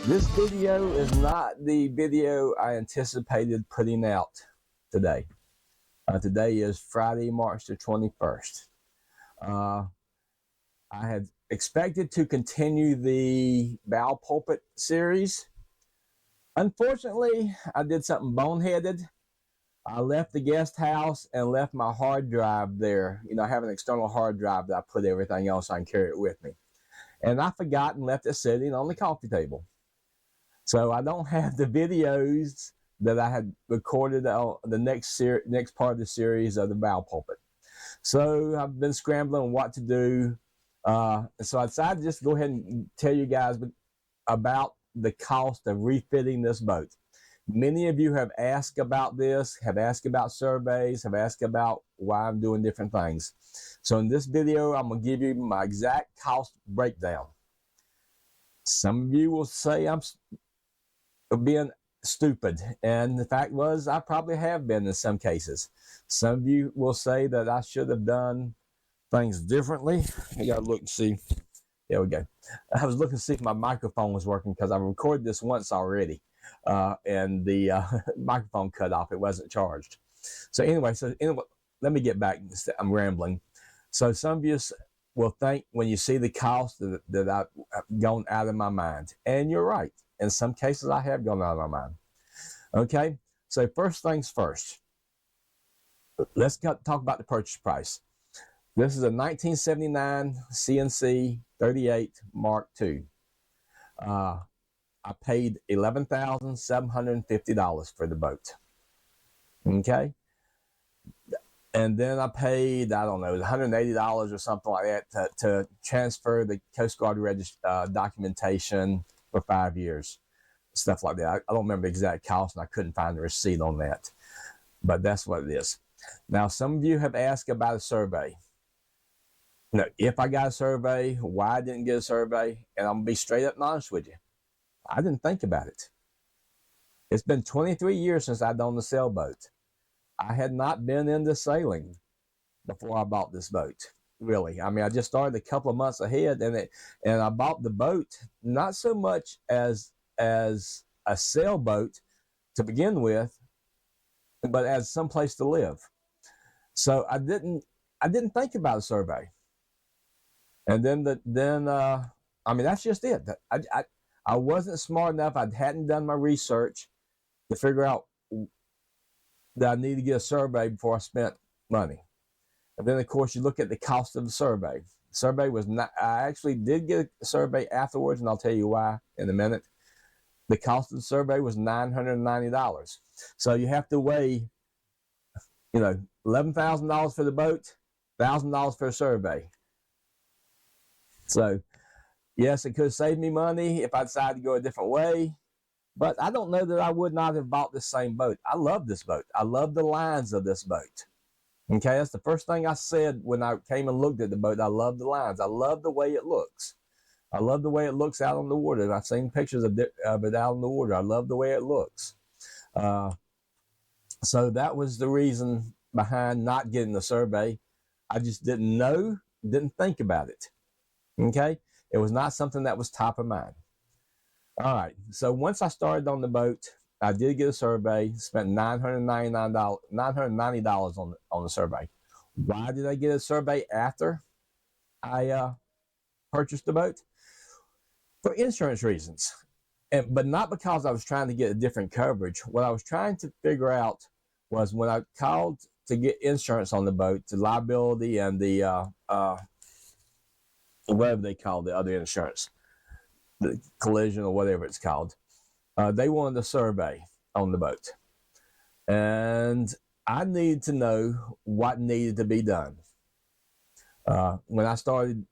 This video is not the video I anticipated putting out today. Today is Friday, March the 21st. I had expected to continue the bow pulpit series. Unfortunately, I did something boneheaded. I left the guest house and left my hard drive there. You know, I have an external hard drive that I put everything else so I can carry it with me. And I forgot and left it sitting on the coffee table. So I don't have the videos that I had recorded on the next part of the series of the bow pulpit. So I've been scrambling what to do. So I decided to just go ahead and tell you guys about the cost of refitting this boat. Many of you have asked about this, have asked about surveys, have asked about why I'm doing different things. So in this video, I'm going to give you my exact cost breakdown. Some of you will say I'm being stupid, and the fact was I probably have been in some cases. Some of you will say that I should have done things differently. I gotta look and see. There we go. I was looking to see if my microphone was working because I recorded this once already, and the microphone cut off. It wasn't charged. So anyway, let me get back. I'm rambling. So some of you will think when you see the cost that I've gone out of my mind, and you're right. In some cases, I have gone out of my mind. Okay, so first things first. Let's talk about the purchase price. This is a 1979 CNC 38 Mark II. I paid $11,750 for the boat. Okay, and then I paid, I don't know, $180 or something like that to transfer the Coast Guard documentation for 5 years, stuff like that. I don't remember the exact cost, and I couldn't find the receipt on that, but that's what it is. Now, some of you have asked about a survey. You know, if I got a survey, why I didn't get a survey, and I'm gonna be straight up and honest with you. I didn't think about it. It's been 23 years since I'd owned a sailboat. I had not been into sailing before I bought this boat. Really, I mean, I just started a couple of months ahead, and I bought the boat not so much as a sailboat to begin with, but as some place to live. So I didn't think about a survey, and then I mean, that's just it. I wasn't smart enough. I hadn't done my research to figure out that I need to get a survey before I spent money. And then, of course, you look at the cost of the survey. The survey was not, I actually did get a survey afterwards, and I'll tell you why in a minute. The cost of the survey was $990. So you have to weigh, you know, $11,000 for the boat, $1,000 for a survey. So, yes, it could have saved me money if I decided to go a different way, but I don't know that I would not have bought this same boat. I love this boat. I love the lines of this boat. Okay, that's the first thing I said when I came and looked at the boat. I love the lines. I love the way it looks. I love the way it looks out on the water. I've seen pictures of it out on the water. I love the way it looks. So that was the reason behind not getting the survey. I just didn't think about it. Okay, it was not something that was top of mind. All right, so once I started on the boat, I did get a survey, spent $990 on the survey. Why did I get a survey after I purchased the boat? For insurance reasons, but not because I was trying to get a different coverage. What I was trying to figure out was when I called to get insurance on the boat, the liability and the whatever they call the other insurance, the collision or whatever it's called. They wanted a survey on the boat, and I needed to know what needed to be done. When I started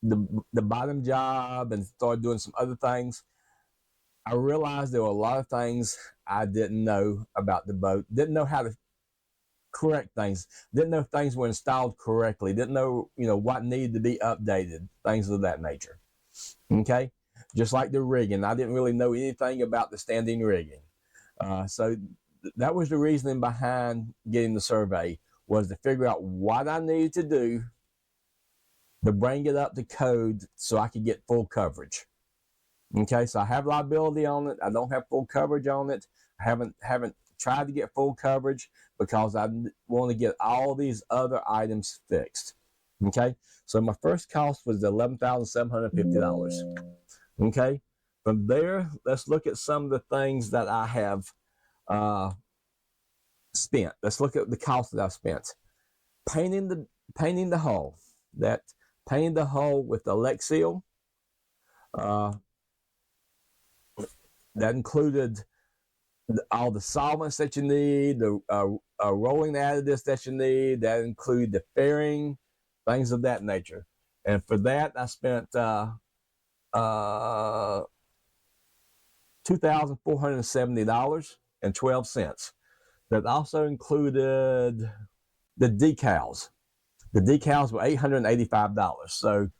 the bottom job and started doing some other things, I realized there were a lot of things I didn't know about the boat, didn't know how to correct things, didn't know if things were installed correctly, didn't know, you know, what needed to be updated, things of that nature. Okay, just like the rigging, I didn't really know anything about the standing rigging. So that was the reasoning behind getting the survey, was to figure out what I needed to do to bring it up to code so I could get full coverage. Okay, so I have liability on it. I don't have full coverage on it. I haven't tried to get full coverage because I want to get all these other items fixed. Okay, so my first cost was $11,750. Okay, from there, let's look at some of the things that I have spent. Let's look at the cost that I've spent. Painting the hull. Painting the hull with the Lex Seal. That included all the solvents that you need, the rolling additives that you need. That include the fairing, things of that nature. And for that, I spent $2,470.12. That also included the decals. The decals were $885. So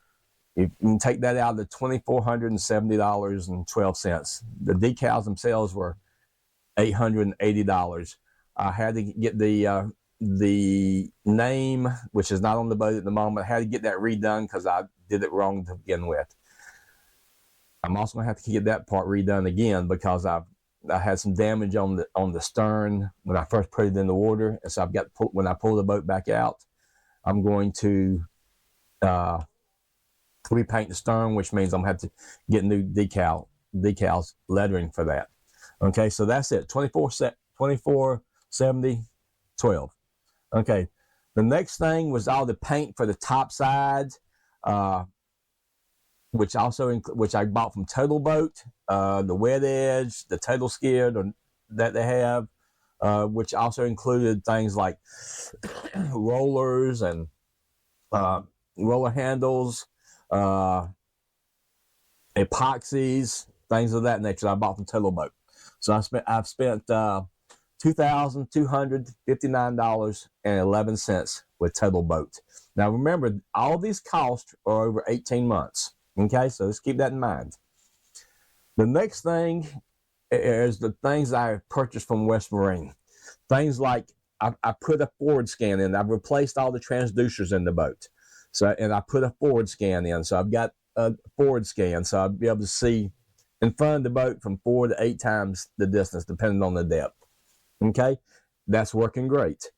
if you can take that out of the $2,470.12. The decals themselves were $880. I had to get the name, which is not on the boat at the moment. I had to get that redone because I did it wrong to begin with. I'm also gonna have to get that part redone again because I had some damage on the stern when I first put it in the water, and so when I pull the boat back out, I'm going to repaint the stern, which means I'm gonna have to get new decals lettering for that. Okay, so that's it. 2470.12. Okay, the next thing was all the paint for the top sides, which I bought from Total Boat. The wet edge, the total skid that they have, which also included things like rollers and roller handles, epoxies, things of that nature. I bought from Total Boat. So I've spent $2,259.11 with Total Boat. Now remember, all these costs are over 18 months. Okay, so let's keep that in mind. The next thing is the things I purchased from West Marine. Things like I put a forward scan in. I've replaced all the transducers in the boat. And I put a forward scan in. So I've got a forward scan, so I'll be able to see in front of the boat from 4 to 8 times the distance, depending on the depth. Okay, that's working great.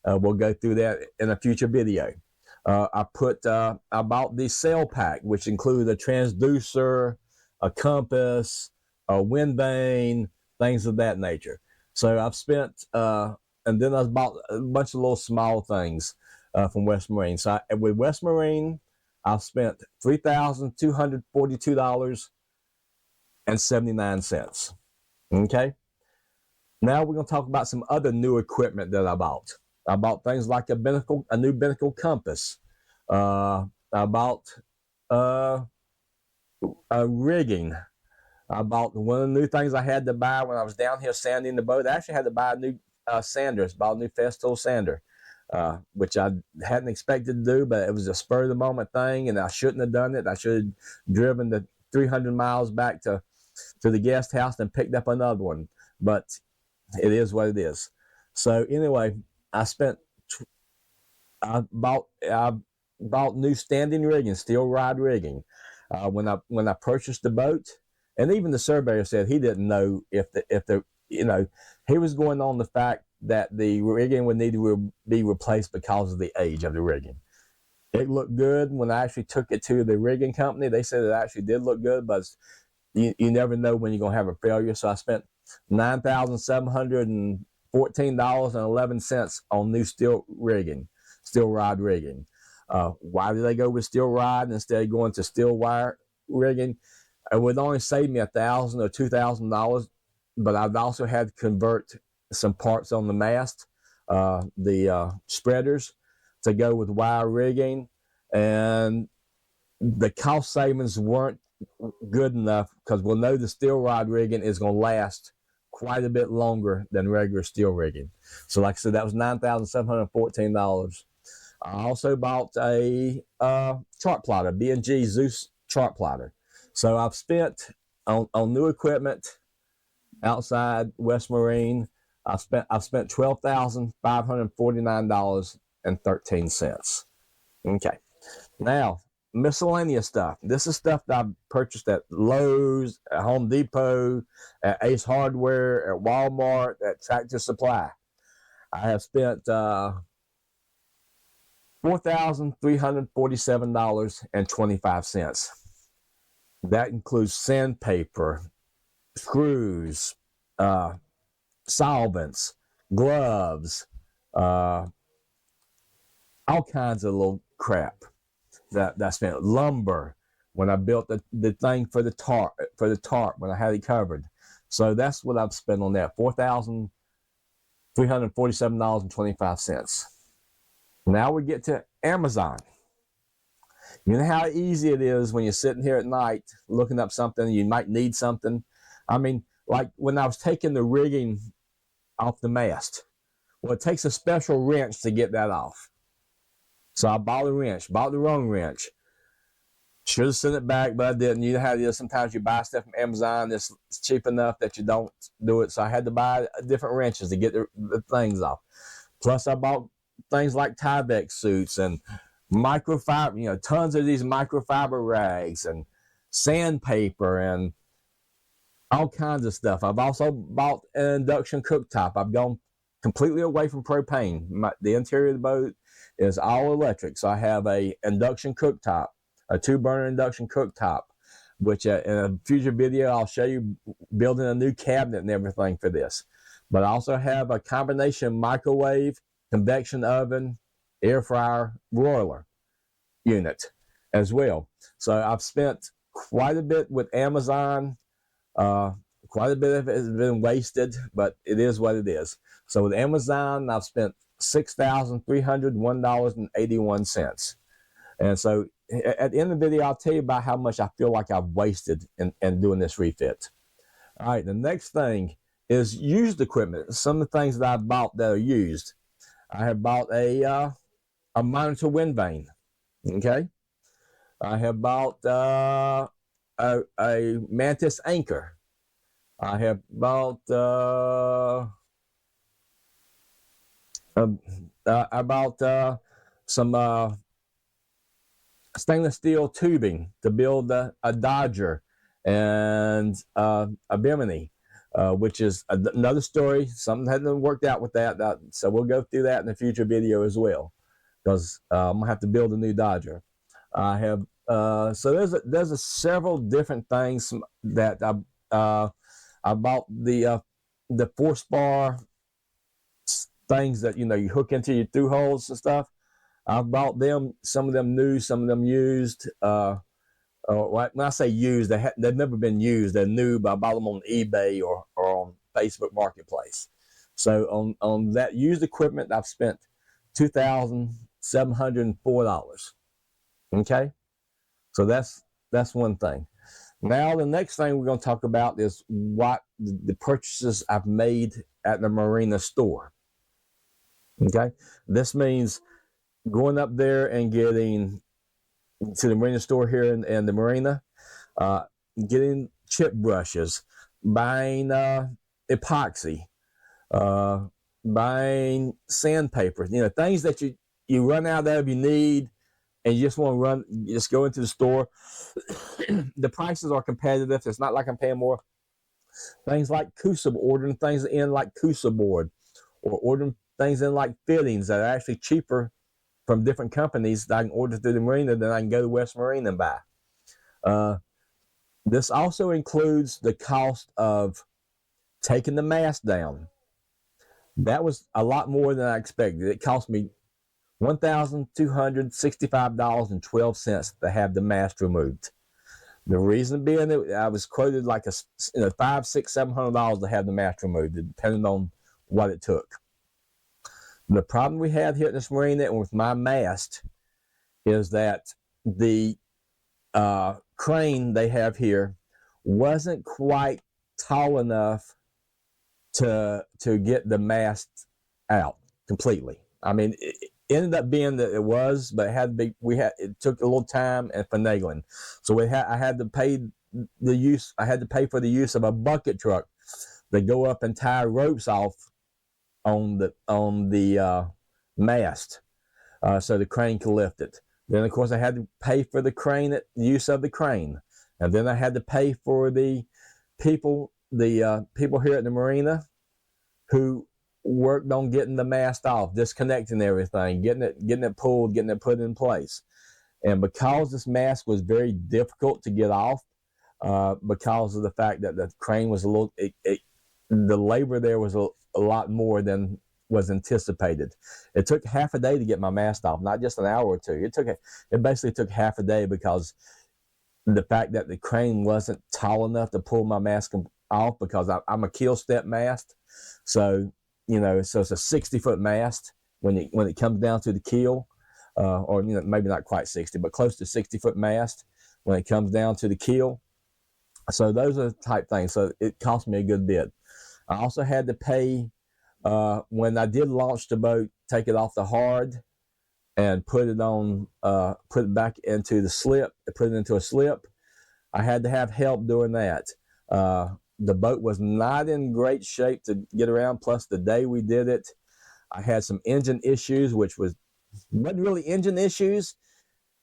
We'll go through that in a future video. I bought the sail pack, which included a transducer, a compass, a wind vane, things of that nature. So I've spent, and then I bought a bunch of little small things from West Marine. So with West Marine, I've spent $3,242.79. Okay. Now we're going to talk about some other new equipment that I bought. I bought things like a new binnacle compass. I bought a rigging. I bought one of the new things I had to buy when I was down here sanding the boat. I actually had to buy a new sander. Bought a new Festool sander, which I hadn't expected to do, but it was a spur of the moment thing, and I shouldn't have done it. I should have driven the 300 miles back to the guest house and picked up another one. But it is what it is. So anyway, I bought new standing rigging, steel rod rigging. When I purchased the boat, and even the surveyor said he didn't know if he was going on the fact that the rigging would need to be replaced because of the age of the rigging. It looked good when I actually took it to the rigging company. They said it actually did look good, but you never know when you're gonna have a failure. So I spent $9,714.11 on new steel rod rigging. Why did I go with steel rod instead of going to steel wire rigging? It would only save me $1,000 or $2,000, but I've also had to convert some parts on the mast, the spreaders, to go with wire rigging, and the cost savings weren't good enough because we'll know the steel rod rigging is going to last quite a bit longer than regular steel rigging. So like I said, that was $9,714. I also bought a chart plotter, B&G Zeus chart plotter. So I've spent on new equipment outside West Marine, I've spent $12,549.13. Okay. Now miscellaneous stuff. This is stuff that I've purchased at Lowe's, at Home Depot, at Ace Hardware, at Walmart, at Tractor Supply. I have spent $4,347.25. That includes sandpaper, screws, solvents, gloves, all kinds of little crap that I spent. Lumber when I built the thing for the tarp when I had it covered. So that's what I've spent on that, $4,347.25. Now we get to Amazon. You know how easy it is when you're sitting here at night looking up something, you might need something. I mean, like when I was taking the rigging off the mast, well, it takes a special wrench to get that off. So I bought a wrench, bought the wrong wrench. Should have sent it back, but I didn't. You know how it is. Sometimes you buy stuff from Amazon that's cheap enough that you don't do it. So I had to buy different wrenches to get the things off. Plus, I bought things like Tyvek suits and microfiber, tons of these microfiber rags and sandpaper and all kinds of stuff. I've also bought an induction cooktop. I've gone completely away from propane. The interior of the boat is all electric. So I have a induction cooktop, a 2-burner induction cooktop, which in a future video, I'll show you building a new cabinet and everything for this. But I also have a combination microwave, convection oven, air fryer, broiler unit as well. So I've spent quite a bit with Amazon. Quite a bit of it has been wasted, but it is what it is. So with Amazon, I've spent $6,301.81. And so at the end of the video, I'll tell you about how much I feel like I've wasted in doing this refit. All right, the next thing is used equipment. Some of the things that I've bought that are used. I have bought a monitor wind vane. Okay. I have bought a Mantis anchor. I have bought some stainless steel tubing to build a Dodger and a Bimini, which is another story. Something hasn't worked out with that, so we'll go through that in a future video as well, because I'm gonna have to build a new Dodger. I have so there's several different things that I bought the force bar things that you hook into your through holes and stuff. I bought them, some of them new, some of them used. When I say used, they've never been used. They're new, but I bought them on eBay or on Facebook Marketplace. So on that used equipment, I've spent $2,704. Okay, so that's one thing. Now the next thing we're going to talk about is what the purchases I've made at the marina store. Okay, this means going up there and getting to the marina store here in the marina, getting chip brushes, buying epoxy, buying sandpaper, things that you run out of, you need, and you just want to just go into the store. The prices are competitive. It's not like I'm paying more. Things like ordering things in like Cusa board, or ordering things in like fittings that are actually cheaper from different companies that I can order through the marina than I can go to West Marine and buy. This also includes the cost of taking the mast down. That was a lot more than I expected. It cost me $1,265.12 to have the mast removed. The reason being that I was quoted like $500, $600, $700 to have the mast removed, depending on what it took. The problem we had here at this marina and with my mast is that the crane they have here wasn't quite tall enough to get the mast out completely. I mean, it ended up being that it was, but it had to be. It took a little time and finagling. So I had to pay for the use of a bucket truck to go up and tie ropes off on the mast, so the crane could lift it. Then, of course, I had to pay for the crane, the use of the crane. And then I had to pay for the people here at the marina who worked on getting the mast off, disconnecting everything, getting it pulled, getting it put in place. And because this mast was very difficult to get off, because of the fact that the crane was the labor there was a lot more than was anticipated. It took half a day to get my mast off, not just an hour or two. It basically took half a day because the fact that the crane wasn't tall enough to pull my mast off, because I'm a keel step mast. So, so it's a 60-foot mast when it comes down to the keel, or maybe not quite 60, but close to 60-foot mast when it comes down to the keel. So those are the type things. So it cost me a good bit. I also had to pay when I did launch the boat, take it off the hard and put it back into the slip, put it into a slip. I had to have help doing that. The boat was not in great shape to get around. Plus, the day we did it, I had some engine issues, which wasn't really engine issues.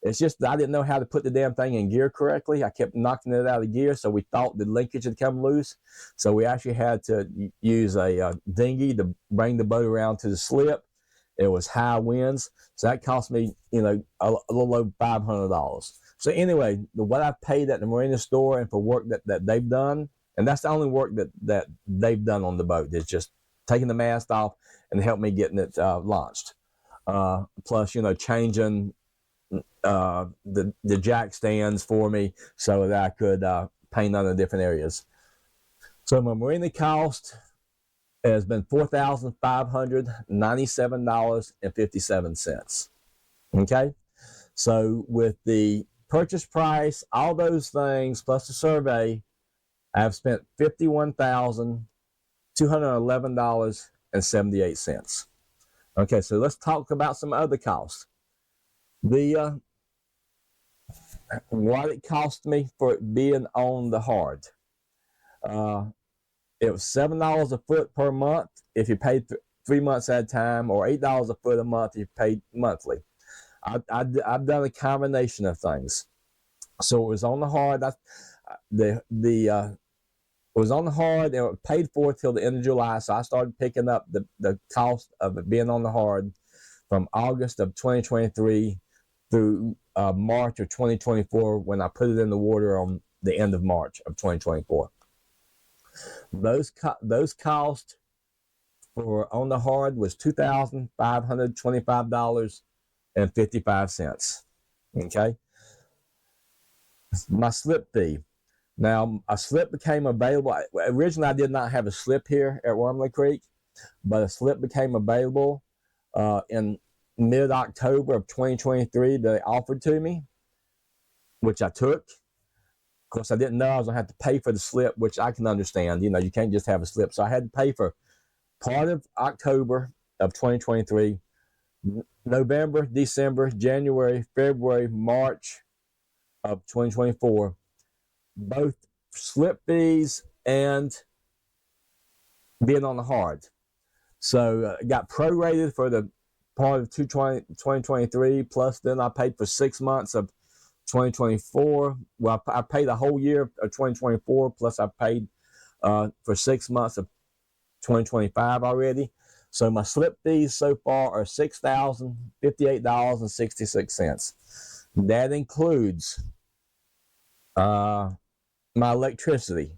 It's just that I didn't know how to put the damn thing in gear correctly. I kept knocking it out of gear, so we thought the linkage had come loose. So we actually had to use a dinghy to bring the boat around to the slip. It was high winds, so that cost me, a little over $500. So anyway, what I paid at the marina store and for work that they've done, and that's the only work that they've done on the boat, is just taking the mast off and help me getting it launched. Plus, changing the jack stands for me so that I could paint on the different areas. So my marina cost has been $4,597.57. Okay, so with the purchase price, all those things plus the survey, I've spent $51,211.78. Okay, so let's talk about some other costs. What it cost me for it being on the hard. It was $7 a foot per month if you paid 3 months at a time, or $8 a foot a month if you paid monthly. I've done a combination of things. So it was on the hard. It was on the hard, and it was paid for till the end of July. So I started picking up the cost of it being on the hard from August of 2023 through March of 2024, when I put it in the water on the end of March of 2024. Those costs for on the hard was $2,525.55. Okay. My slip fee. Now, a slip became available. Originally, I did not have a slip here at Wormley Creek, but a slip became available in mid-October of 2023 that they offered to me, which I took. Of course, I didn't know I was going to have to pay for the slip, which I can understand. You can't just have a slip. So I had to pay for part of October of 2023, November, December, January, February, March of 2024, both slip fees and being on the hard. So it got prorated for the part of 2023, plus then I paid for 6 months of 2024. Well, I paid the whole year of 2024, plus I paid for 6 months of 2025 already. So my slip fees so far are $6,058.66. That includes my electricity.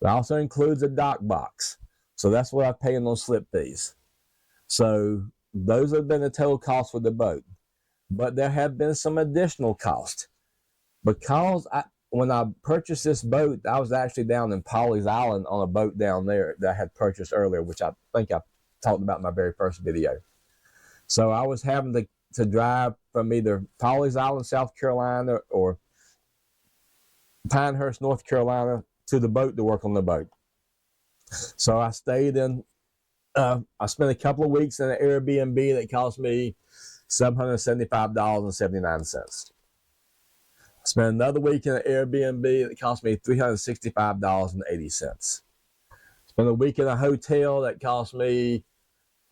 It also includes a dock box. So that's what I pay in those slip fees. So those have been the total cost for the boat. But there have been some additional costs. Because when I purchased this boat, I was actually down in Pawleys Island on a boat down there that I had purchased earlier, which I think I talked about in my very first video. So I was having to drive from either Pawleys Island, South Carolina, or Pinehurst, North Carolina, to the boat to work on the boat. So I stayed in, I spent a couple of weeks in an Airbnb that cost me $775.79. I spent another week in an Airbnb that cost me $365.80. Spent a week in a hotel that cost me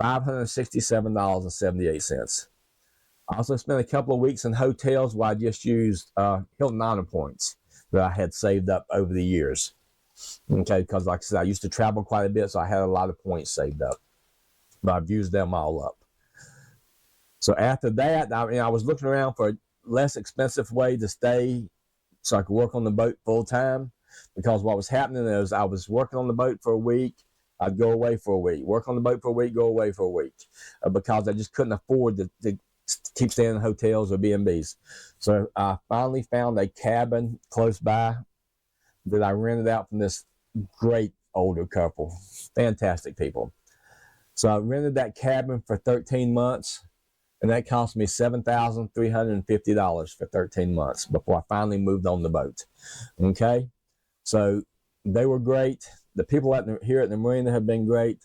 $567.78. I also spent a couple of weeks in hotels where I just used Hilton Honor points that I had saved up over the years. Okay, because like I said, I used to travel quite a bit, so I had a lot of points saved up. But I've used them all up. So after that, I was looking around for a less expensive way to stay so I could work on the boat full time. Because what was happening is I was working on the boat for a week, I'd go away for a week, work on the boat for a week, go away for a week, because I just couldn't afford to keep staying in hotels or B&Bs. So I finally found a cabin close by that I rented out from this great older couple, fantastic people. So I rented that cabin for 13 months, and that cost me $7,350 for 13 months before I finally moved on the boat. Okay, so they were great. The people here at the marina have been great.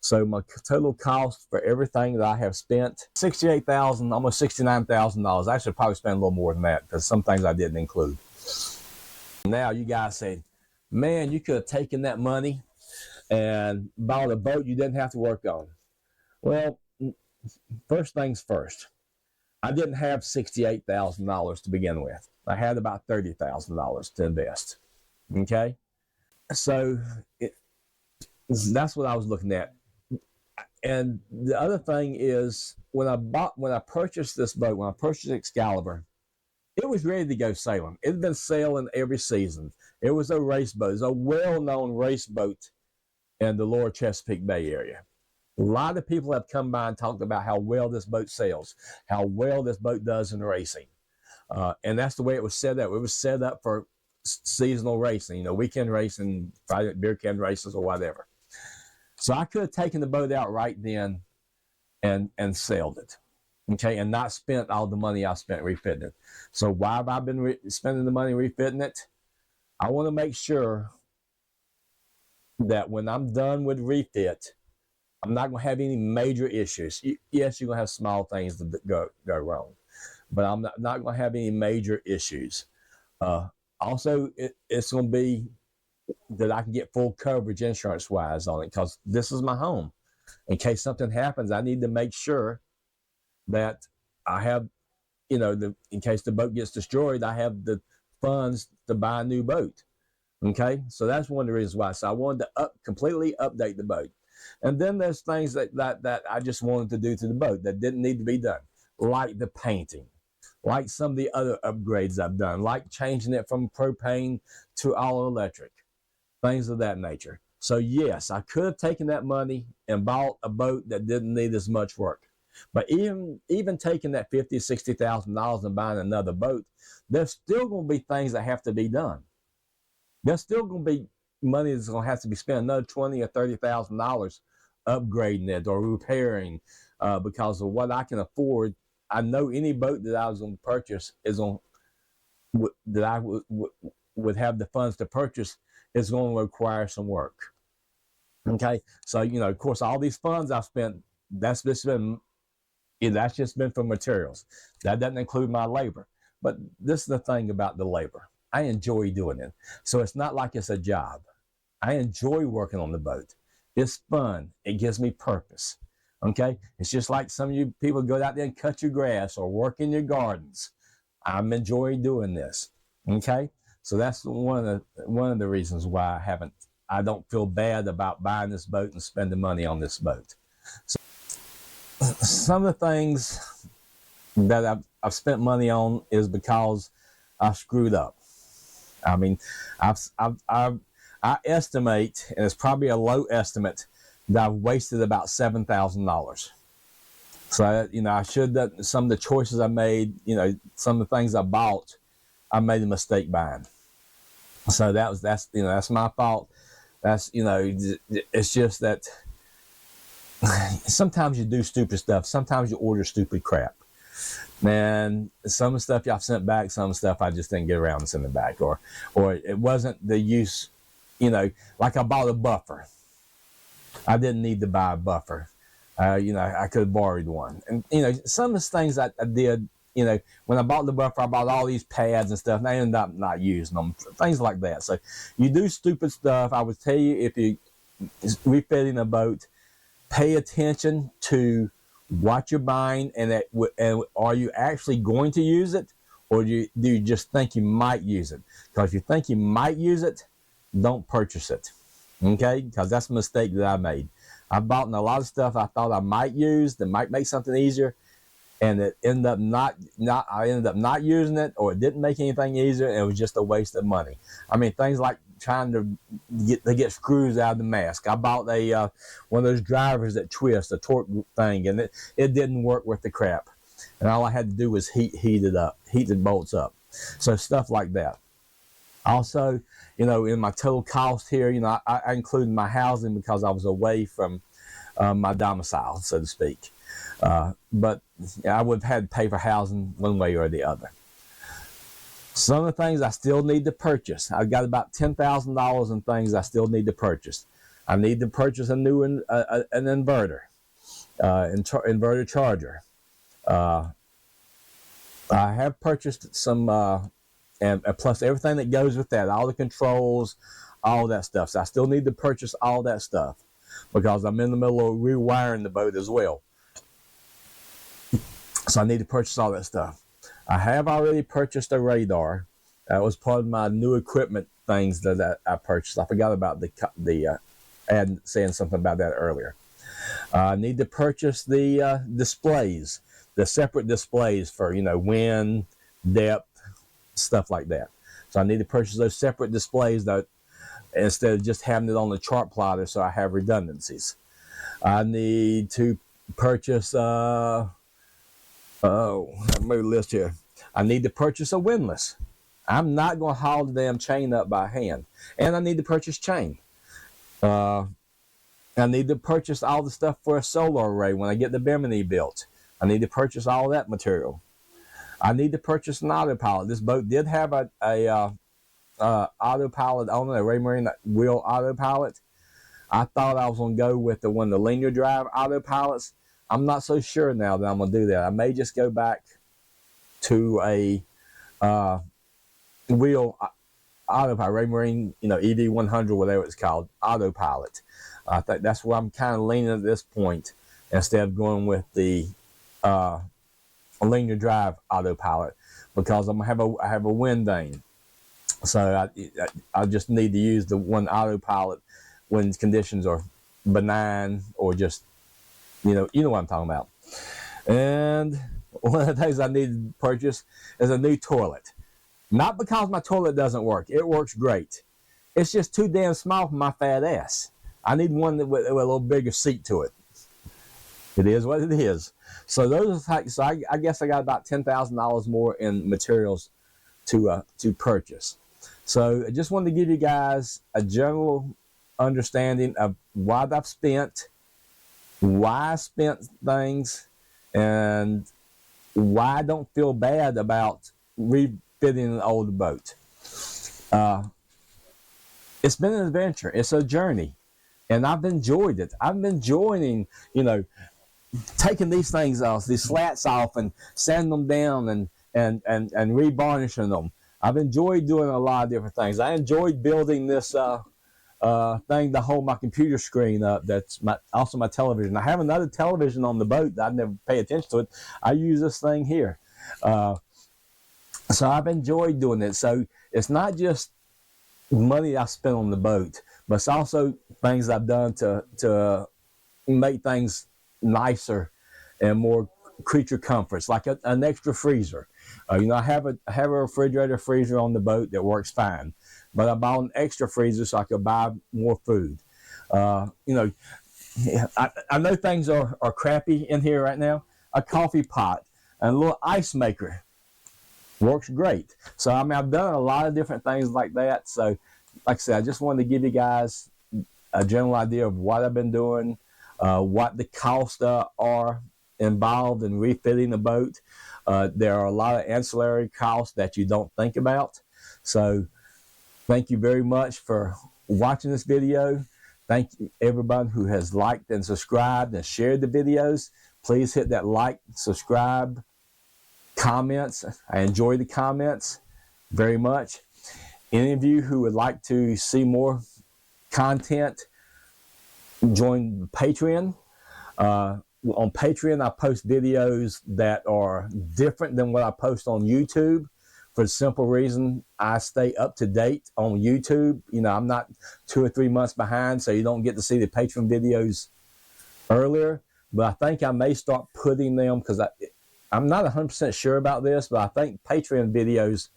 So my total cost for everything that I have spent, $68,000, almost $69,000. I should probably spend a little more than that because some things I didn't include. Now you guys say, man, you could have taken that money and bought a boat you didn't have to work on. Well, first things first, I didn't have $68,000 to begin with. I had about $30,000 to invest. Okay, so that's what I was looking at. And the other thing is, when I purchased this boat, when I purchased Excalibur, it was ready to go sailing. It had been sailing every season. It was a race boat. It's a well-known race boat in the lower Chesapeake Bay area. A lot of people have come by and talked about how well this boat sails, how well this boat does in racing. And that's the way it was set up. It was set up for seasonal racing, weekend racing, Friday beer can races or whatever. So I could have taken the boat out right then and sailed it, okay, and not spent all the money I spent refitting it. So why have I been spending the money refitting it? I want to make sure that when I'm done with refit, I'm not going to have any major issues. Yes, you're going to have small things that go wrong, but I'm not going to have any major issues. Also, it's going to be that I can get full coverage insurance-wise on it, because this is my home. In case something happens, I need to make sure that I have, in case the boat gets destroyed, I have the funds to buy a new boat. Okay, so that's one of the reasons why. So I wanted to completely update the boat. And then there's things that I just wanted to do to the boat that didn't need to be done, like the painting, like some of the other upgrades I've done, like changing it from propane to all electric, things of that nature. So yes, I could have taken that money and bought a boat that didn't need as much work. But even taking that $50,000, $60,000 and buying another boat, there's still going to be things that have to be done. There's still going to be money that's going to have to be spent, another $20,000 or $30,000 upgrading it or repairing, because of what I can afford. I know any boat that I was going to purchase that I would have the funds to purchase is going to require some work. Okay, so of course, all these funds I've spent, that's just been for materials. That doesn't include my labor. But this is the thing about the labor. I enjoy doing it. So it's not like it's a job. I enjoy working on the boat. It's fun. It gives me purpose. Okay? It's just like some of you people go out there and cut your grass or work in your gardens. I'm enjoying doing this. Okay? So that's one of the reasons why I don't feel bad about buying this boat and spending money on this boat. So some of the things that I've spent money on is because I screwed up. I mean, I estimate, and it's probably a low estimate, that I've wasted about $7,000. So I should have, some of the choices I made, some of the things I bought, I made a mistake buying. So that's my fault. That's it's just that sometimes you do stupid stuff. Sometimes you order stupid crap. And some of the stuff I've sent back, some of the stuff I just didn't get around to sending back, or it wasn't the use, like I bought a buffer. I didn't need to buy a buffer. I could have borrowed one. And, some of the things I did, when I bought the buffer, I bought all these pads and stuff, and I ended up not using them, things like that. So you do stupid stuff. I would tell you, if you're refitting a boat, pay attention to what you're buying, and are you actually going to use it, or do you just think you might use it? Because if you think you might use it, don't purchase it. Okay? Because that's a mistake that I made. I bought in a lot of stuff I thought I might use that might make something easier, and it ended up I ended up not using it, or it didn't make anything easier, and it was just a waste of money. I mean, things like trying to get screws out of the mask. I bought one of those drivers that twist, a torque thing, and it didn't work worth the crap. And all I had to do was heat the bolts up. So stuff like that. Also, in my total cost here, I included my housing because I was away from my domicile, so to speak. But I would have had to pay for housing one way or the other. Some of the things I still need to purchase. I've got about $10,000 in things I still need to purchase. I need to purchase a new an inverter, inverter charger. I have purchased some, and plus everything that goes with that, all the controls, all that stuff. So I still need to purchase all that stuff because I'm in the middle of rewiring the boat as well. So I need to purchase all that stuff. I have already purchased a radar. That was part of my new equipment things that I purchased. I forgot about the ad saying something about that earlier. I need to purchase the displays, the separate displays for wind, depth, stuff like that. So I need to purchase those separate displays though, instead of just having it on the chart plotter, so I have redundancies. I need to purchase I made a list here. I need to purchase a windlass. I'm not going to haul the damn chain up by hand. And I need to purchase chain. I need to purchase all the stuff for a solar array when I get the Bimini built. I need to purchase all that material. I need to purchase an autopilot. This boat did have a autopilot on it, a Raymarine wheel autopilot. I thought I was going to go with the linear drive autopilots. I'm not so sure now that I'm going to do that. I may just go back to a wheel autopilot, Raymarine, ED100, whatever it's called, autopilot. I think that's where I'm kind of leaning at this point, instead of going with the linear drive autopilot, because I have a wind vane. So I just need to use the one autopilot when conditions are benign, or just you know what I'm talking about. And one of the things I need to purchase is a new toilet. Not because my toilet doesn't work. It works great. It's just too damn small for my fat ass. I need one with a little bigger seat to it. It is what it is. So those are so I guess I got about $10,000 more in materials to purchase. So I just wanted to give you guys a general understanding of what I've spent, why I spent things, and why I don't feel bad about refitting an old boat. It's been an adventure. It's a journey. And I've enjoyed it. I've been enjoying, taking these things off, these slats off, and sanding them down and revarnishing them. I've enjoyed doing a lot of different things. I enjoyed building this thing to hold my computer screen up. That's also my television. I have another television on the boat that I never pay attention to it. I use this thing here. So I've enjoyed doing it. So it's not just money I spent on the boat, but it's also things I've done to make things nicer and more creature comforts, like an extra freezer. I have a refrigerator freezer on the boat that works fine, but I bought an extra freezer so I could buy more food. I know things are crappy in here right now. A coffee pot and a little ice maker works great. So I've done a lot of different things like that. So like I said, I just wanted to give you guys a general idea of what I've been doing, what the costs are involved in refitting the boat. There are a lot of ancillary costs that you don't think about. So thank you very much for watching this video. Thank you everybody who has liked and subscribed and shared the videos. Please hit that like, subscribe, comments. I enjoy the comments very much. Any of you who would like to see more content, join Patreon. on Patreon, I post videos that are different than what I post on YouTube, for the simple reason I stay up to date on YouTube. You know, I'm not 2 or 3 months behind, so you don't get to see the Patreon videos earlier. But I think I may start putting them, because I'm not 100% sure about this, but I think Patreon videos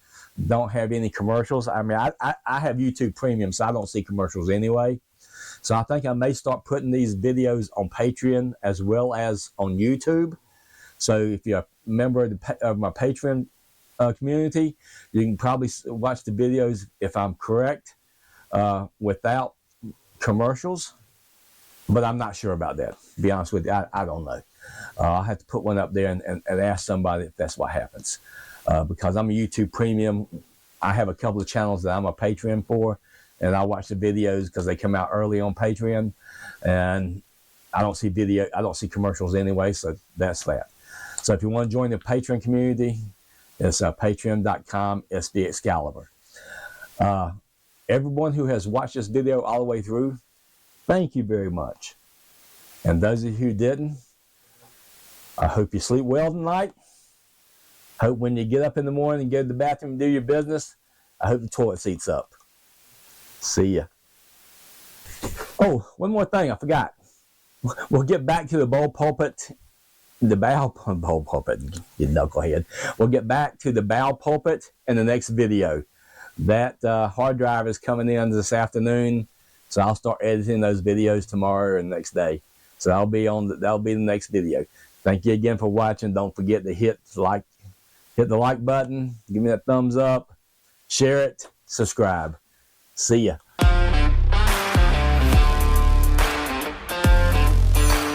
don't have any commercials. I mean, I have YouTube Premium, so I don't see commercials anyway. So I think I may start putting these videos on Patreon as well as on YouTube. So if you're a member of my Patreon community, you can probably watch the videos, if I'm correct, without commercials. But I'm not sure about that. To be honest with you, I don't know. I'll have to put one up there and ask somebody if that's what happens. Because I'm a YouTube Premium, I have a couple of channels that I'm a Patreon for, and I watch the videos because they come out early on Patreon, and I don't see commercials anyway, so that's that. So if you want to join the Patreon community, it's patreon.com/SVExcalibur. Everyone who has watched this video all the way through, thank you very much. And those of you who didn't, I hope you sleep well tonight. Hope when you get up in the morning and go to the bathroom and do your business, I hope the toilet seat's up. See ya. Oh, one more thing I forgot. We'll get back to the bowl pulpit, you knucklehead. We'll get back to the bow pulpit in the next video. That hard drive is coming in this afternoon, so I'll start editing those videos tomorrow and next day. So that'll be the next video. Thank you again for watching. Don't forget to hit the like button, give me that thumbs up, share it, subscribe. See ya.